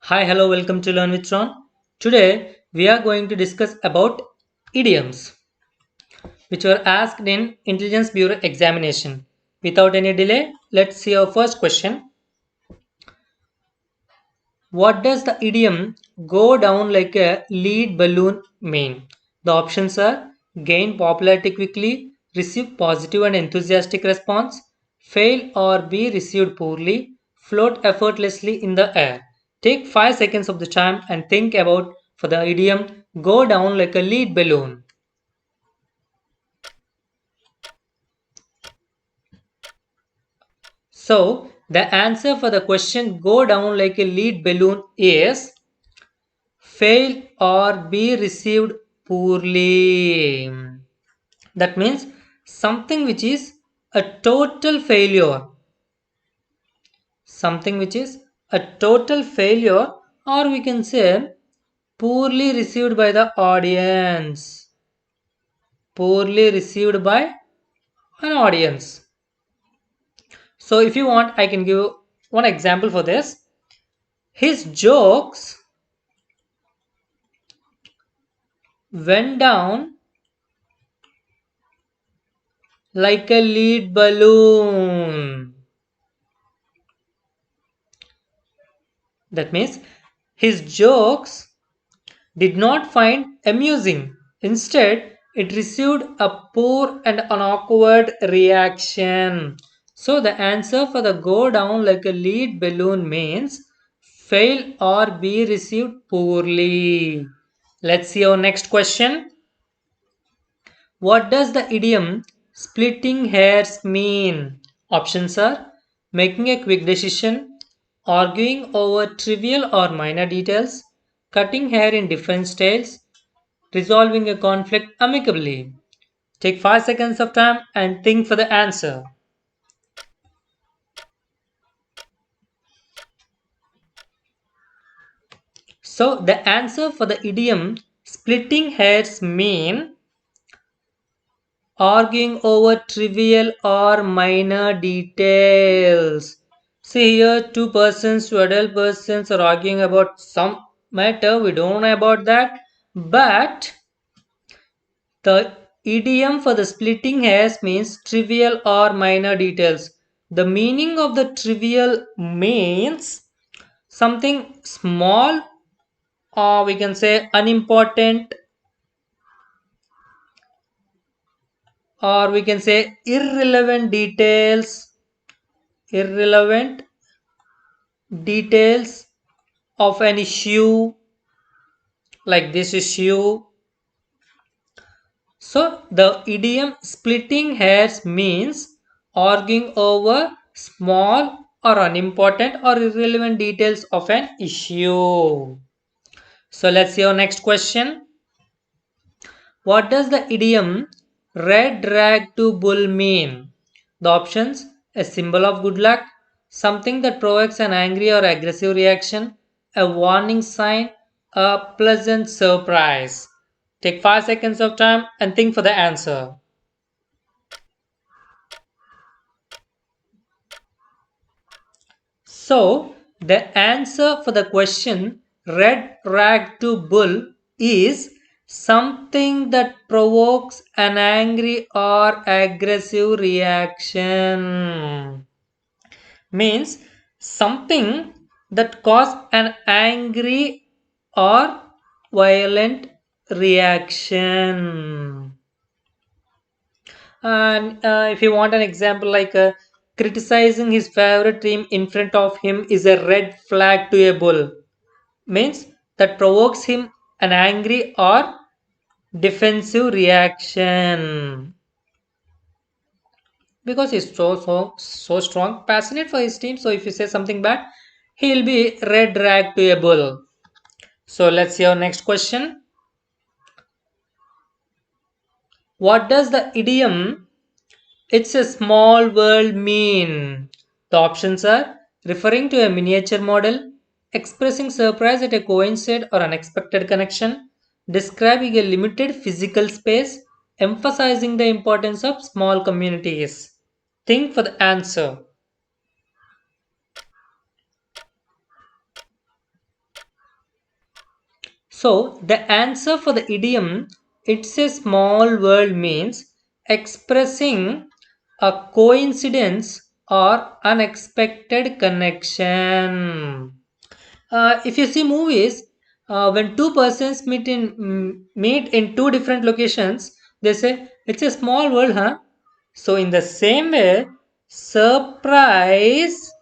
Hi, hello, welcome to Learn with Ron. Today we are going to discuss about idioms which were asked in Intelligence Bureau examination. Without any delay, let's see our first question. What does the idiom go down like a lead balloon mean? The options are gain popularity quickly, receive positive and enthusiastic response, fail or be received poorly, float effortlessly in the air. Take 5 seconds of the time and think about for the idiom go down like a lead balloon. So, the answer for the question go down like a lead balloon is fail or be received poorly. That means something which is a total failure. Something which is a total failure, or we can say poorly received by the audience. Poorly received by an audience. So, if you want, I can give one example for this. His jokes went down like a lead balloon. That means his jokes did not find amusing. Instead, it received a poor and an awkward reaction. So the answer for the go down like a lead balloon means fail or be received poorly. Let's see our next question. What does the idiom splitting hairs mean? Options are making a quick decision, arguing over trivial or minor details, cutting hair in different styles, resolving a conflict amicably. Take 5 seconds of time and think for the answer. So, the answer for the idiom splitting hairs mean arguing over trivial or minor details. See here, two persons, two adult persons are arguing about some matter. We don't know about that. But the idiom for the splitting hairs means trivial or minor details. The meaning of the trivial means something small, or we can say unimportant, or we can say irrelevant details. Irrelevant details of an issue like this issue. So the idiom splitting hairs means arguing over small or unimportant or irrelevant details of an issue. So let's see our next question. What does the idiom red rag to bull mean? The options a symbol of good luck, something that provokes an angry or aggressive reaction, a warning sign, a pleasant surprise. Take 5 seconds of time and think for the answer. So, the answer for the question red rag to bull is something that provokes an angry or aggressive reaction. Means something that causes an angry or violent reaction. And if you want an example like criticizing his favorite team in front of him is a red flag to a bull, means that provokes him an angry or defensive reaction because he's so strong, passionate for his team. So if you say something bad, he'll be red rag to a bull. So let's see our next question. What does the idiom "it's a small world" mean? The options are referring to a miniature model, expressing surprise at a coincident or unexpected connection, describing a limited physical space, emphasizing the importance of small communities. Think for the answer. So the answer for the idiom, it's a small world, means expressing a coincidence or unexpected connection. If you see movies, when two persons meet in two different locations, they say it's a small world, huh? So in the same way, surprise,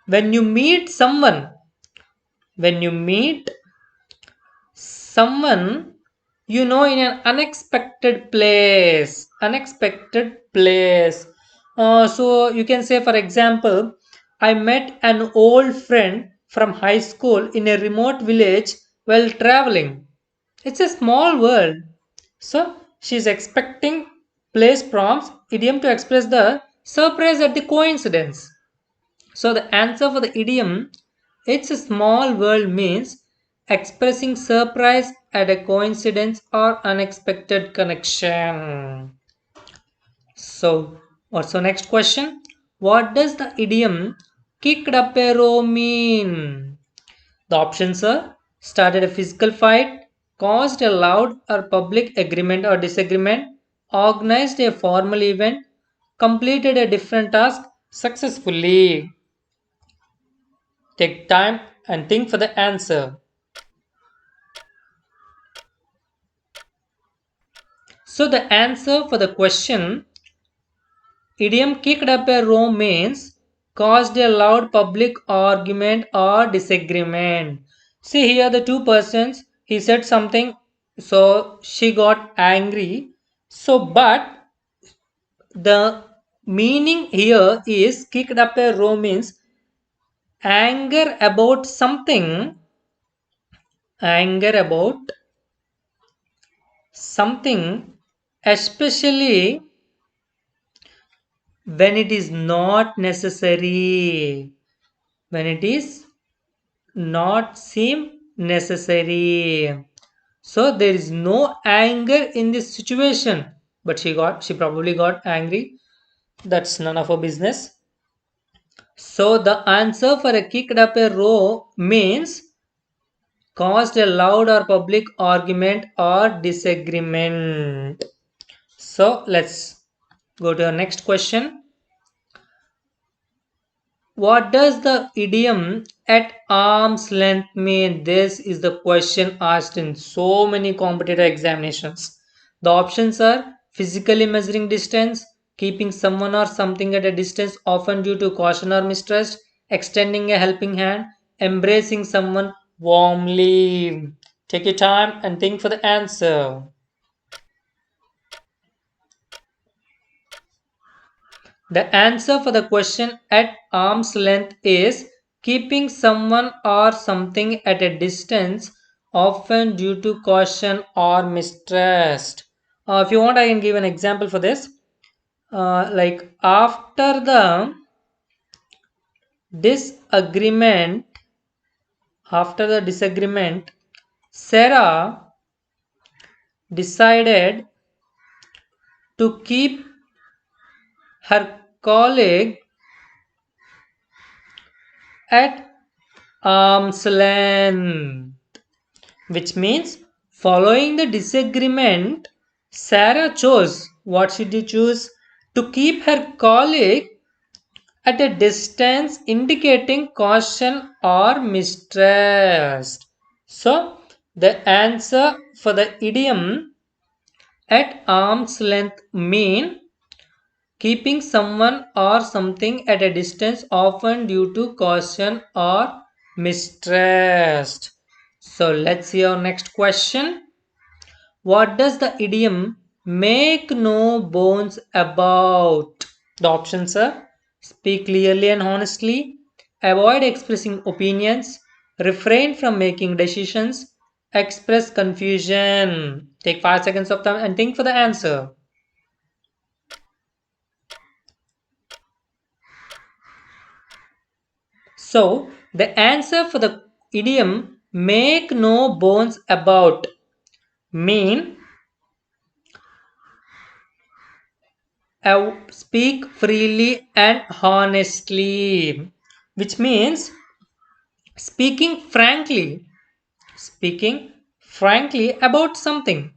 when you meet someone, when you meet someone you know in an unexpected place. So you can say, for example, I met an old friend from high school in a remote village while traveling. It's a small world. So she's expecting place prompts idiom to express the surprise at the coincidence. So the answer for the idiom, it's a small world, means expressing surprise at a coincidence or unexpected connection. So what's the next question? What does the idiom kicked up a row mean? The options are: started a physical fight, caused a loud or public agreement or disagreement, organized a formal event, completed a different task successfully. Take time and think for the answer. So the answer for the question, idiom kicked up a row, means caused a loud public argument or disagreement. See here the two persons, he said something, so she got angry. So but the meaning here is kicked up a row means anger about something, anger about something, especially when it is not necessary, when it is not seem necessary. So there is no anger in this situation, but she probably got angry. That's none of our business. So the answer for a kicked up a row means caused a loud or public argument or disagreement. So let's go to our next question. What does the idiom at arm's length mean? This is the question asked in so many competitive examinations. The options are: physically measuring distance, keeping someone or something at a distance, often due to caution or mistrust, extending a helping hand, embracing someone warmly. Take your time and think for the answer. The answer for the question at arm's length is keeping someone or something at a distance, often due to caution or mistrust. If you want, I can give an example for this. Like disagreement, after the disagreement, Sarah decided to keep her colleague at arm's length, which means following the disagreement, Sarah chose, what should you choose? To keep her colleague at a distance, indicating caution or mistrust. So, the answer for the idiom at arm's length mean keeping someone or something at a distance, often due to caution or mistrust. So let's see our next question. What does the idiom make no bones about? The options are: speak clearly and honestly, avoid expressing opinions, refrain from making decisions, express confusion. Take 5 seconds of time and think for the answer. So, the answer for the idiom make no bones about mean speak freely and honestly, which means speaking frankly, speaking frankly about something,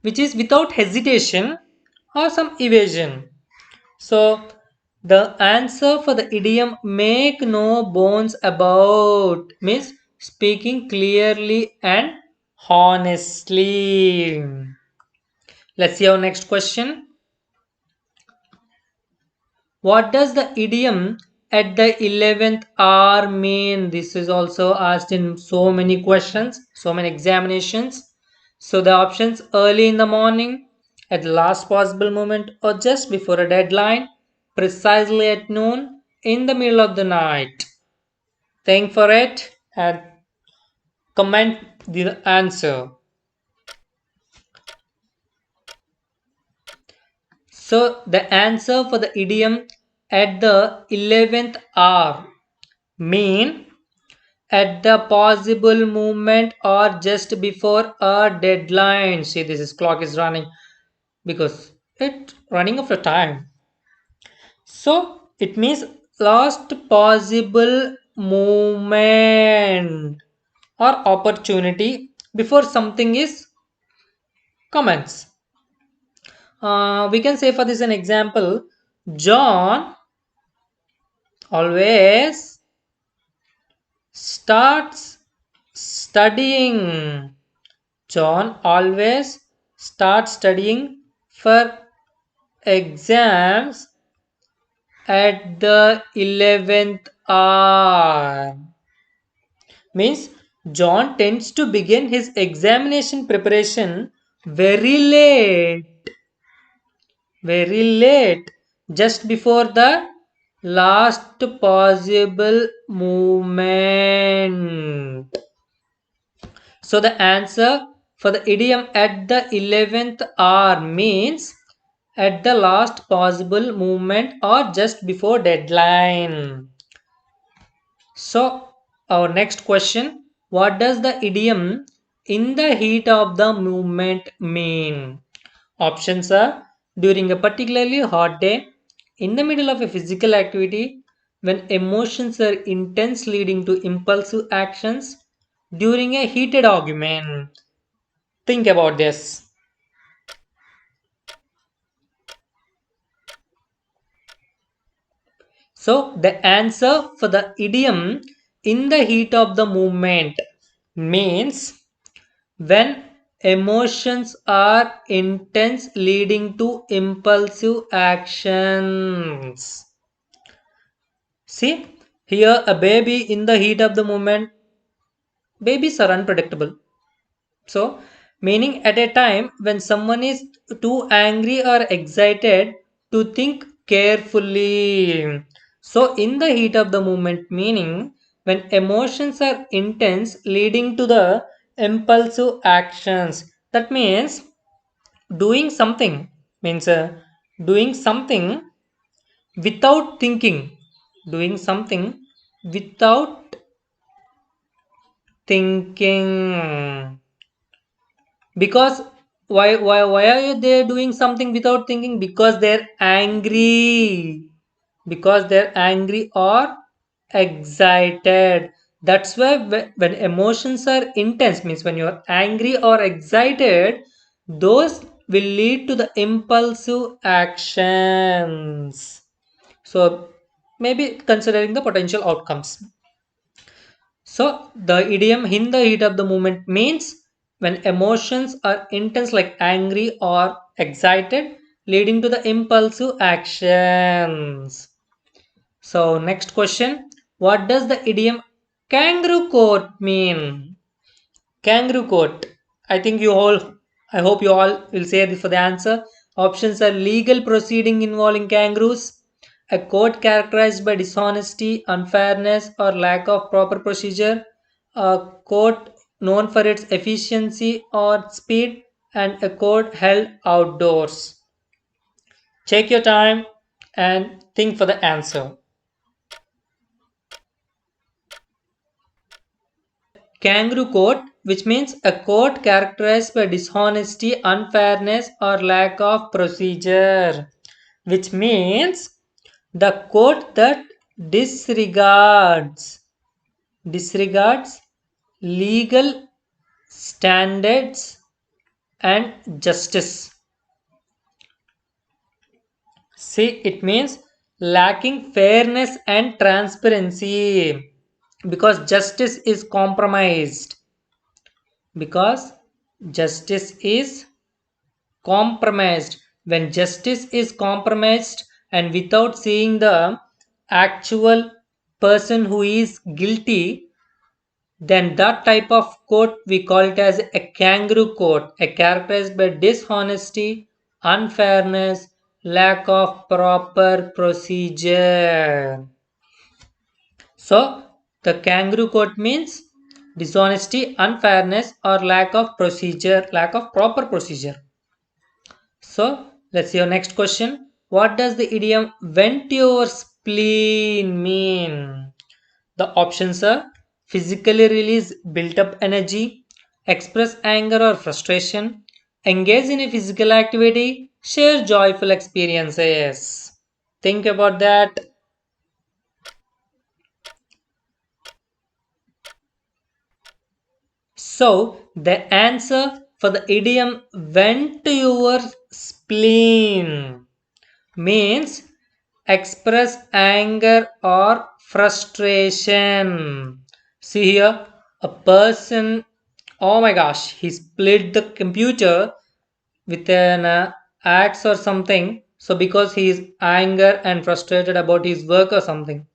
which is without hesitation or some evasion. So the answer for the idiom make no bones about means speaking clearly and honestly. Let's see our next question. What does the idiom at the 11th hour mean? This is also asked in so many questions, so many examinations. So the options early in the morning, at the last possible moment, or just before a deadline, precisely at noon, in the middle of the night. Think for it and comment the answer. So the answer for the idiom at the 11th hour mean at the possible moment or just before a deadline. See, this is clock is running because it running of the time. So it means last possible moment or opportunity before something is commence. We can say for this an example, John always starts studying. John always starts studying for exams at the 11th hour. Means John tends to begin his examination preparation very late, very late, just before the last possible moment. So the answer for the idiom at the 11th hour means at the last possible moment or just before deadline. So our next question, what does the idiom in the heat of the moment mean? Options are during a particularly hot day, in the middle of a physical activity, when emotions are intense leading to impulsive actions, during a heated argument. Think about this. So, the answer for the idiom in the heat of the moment means when emotions are intense leading to impulsive actions. See, here a baby in the heat of the moment, babies are unpredictable. So, meaning at a time when someone is too angry or excited to think carefully. So, in the heat of the moment, meaning when emotions are intense, leading to the impulsive actions. That means doing something, means doing something without thinking, doing something without thinking. Because why are they doing something without thinking? Because they're angry, because they're angry or excited. That's why when emotions are intense, means when you're angry or excited, those will lead to the impulsive actions. So maybe considering the potential outcomes. So the idiom in the heat of the moment means when emotions are intense like angry or excited leading to the impulsive actions. So next question, what does the idiom kangaroo court mean? Kangaroo court. I think you all, I hope you all will say this for the answer. Options are legal proceeding involving kangaroos, a court characterized by dishonesty, unfairness, or lack of proper procedure, a court known for its efficiency or speed, and a court held outdoors. Take your time and think for the answer. Kangaroo court, which means a court characterized by dishonesty, unfairness, or lack of procedure, which means the court that disregards. disregards legal standards and justice. See, it means lacking fairness and transparency because justice is compromised. Because justice is compromised. When justice is compromised and without seeing the actual person who is guilty, then that type of court we call it as a kangaroo court, a characterized by dishonesty, unfairness, lack of proper procedure. So the kangaroo court means dishonesty, unfairness, or lack of procedure, lack of proper procedure. So let's see your next question. What does the idiom vent your spleen mean? The options are physically release built up energy, express anger or frustration, engage in a physical activity, share joyful experiences. Think about that. So, the answer for the idiom vent your spleen means express anger or frustration. See here, a person, oh my gosh, he split the computer with an axe or something. So because he is anger and frustrated about his work or something.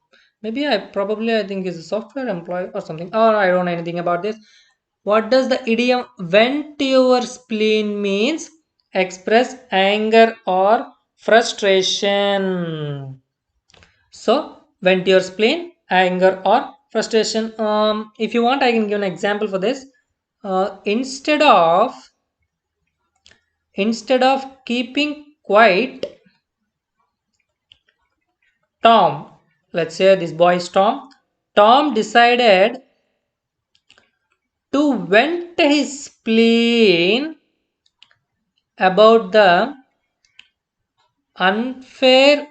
Maybe I think he's a software employee or something. Or I don't know anything about this. What does the idiom vent your spleen means? Express anger or frustration. So, vent your spleen, anger or frustration. If you want, I can give an example for this. Instead of keeping quiet, Tom, let's say this boy is Tom. Tom decided to vent his spleen about the unfair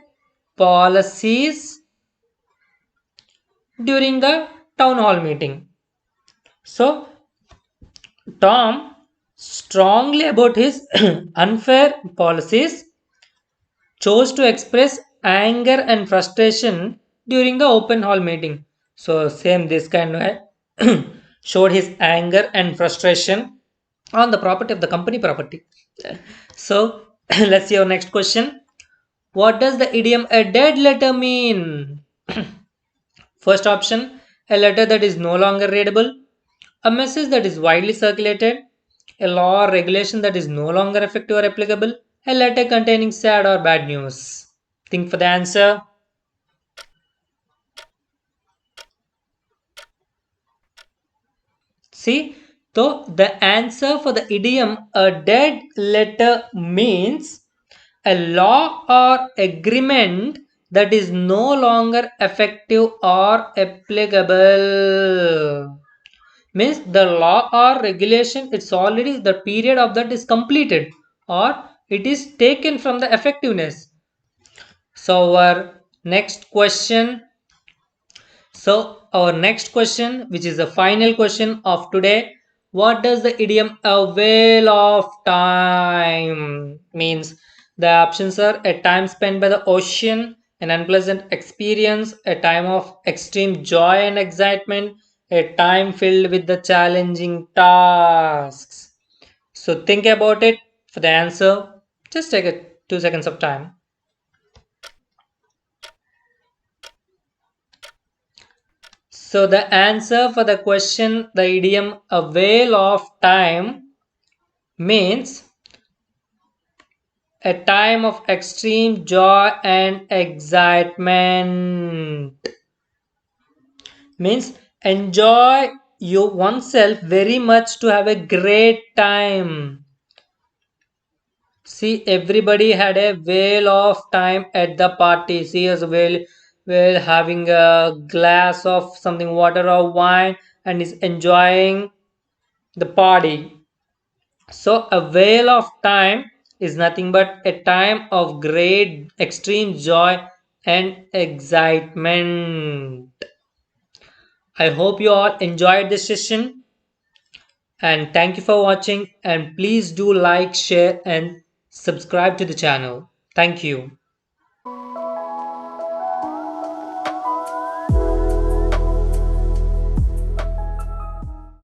policies during the town hall meeting. So, Tom strongly about his unfair policies chose to express anger and frustration during the open hall meeting. So, same this kind of showed his anger and frustration on the property of the company property. So, let's see our next question. What does the idiom a dead letter mean? First option, a letter that is no longer readable, a message that is widely circulated, a law or regulation that is no longer effective or applicable, a letter containing sad or bad news. Think for the answer. See, so the answer for the idiom a dead letter means a law or agreement that is no longer effective or applicable. Means the law or regulation, it's already the period of that is completed or it is taken from the effectiveness. So our next question, which is the final question of today, what does the idiom a whale of time means? The options are a time spent by the ocean, an unpleasant experience, a time of extreme joy and excitement, a time filled with the challenging tasks. So think about it for the answer. Just take 2 seconds of time. So the answer for the question, the idiom a whale of time means a time of extreme joy and excitement. Means enjoy you oneself very much to have a great time. See, everybody had a whale of time at the party. See us whale having a glass of something water or wine and is enjoying the party. So, a whale of time is nothing but a time of great extreme joy and excitement. I hope you all enjoyed this session and thank you for watching and please do like, share and subscribe to the channel. Thank you.